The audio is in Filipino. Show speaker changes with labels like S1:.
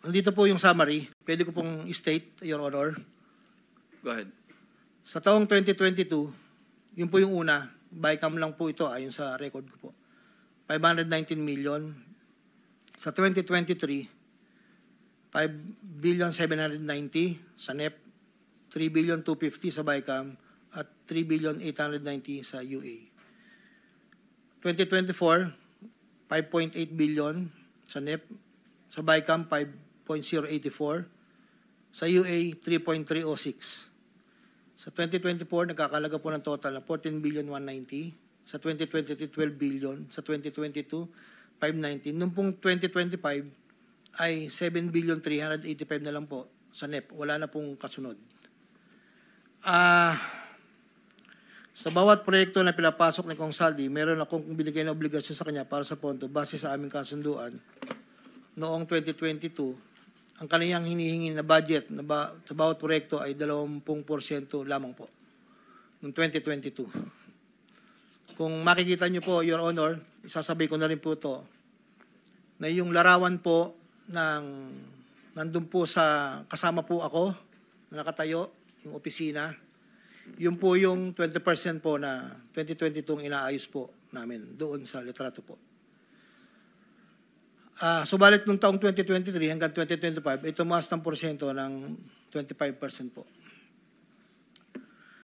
S1: Nandito po yung summary. Pwede ko pong state, Your Honor.
S2: Go ahead.
S1: Sa taong 2022, yun po yung una, BICAM lang po ito ayon sa record ko po. 519 million. Sa 2023, 5,790 sa NEP, 3,250 sa BICAM, at 3,890 sa UA. 2024, 5.8 billion sa NEP, sa BICAM 5.084, sa UA 3.306. Sa 2024, nagkakalaga po ng total na 14,190,000,000. Sa 2023, 12 billion. Sa 2022, 519. Noong pong 2025 ay 7,385,000,000 na lang po sa NEP. Wala na pong kasunod. Sa bawat proyekto na pinapasok ni Kong Saldi, meron akong binigay na obligasyon sa kanya para sa pondo base sa aming kasunduan noong 2022. Ang kaniyang hinihingi na budget sa bawat proyekto ay 20% lamang po noong 2022. Kung makikita niyo po, Your Honor, isasabay ko na rin po ito, na yung larawan po nandun po sa kasama po ako na nakatayo, yung opisina, yun po yung 20% po na 2022 inaayos po namin doon sa litrato po. Subalit nung taong 2023 hanggang 2025, ito tumaas ng porsyento ng 25% po.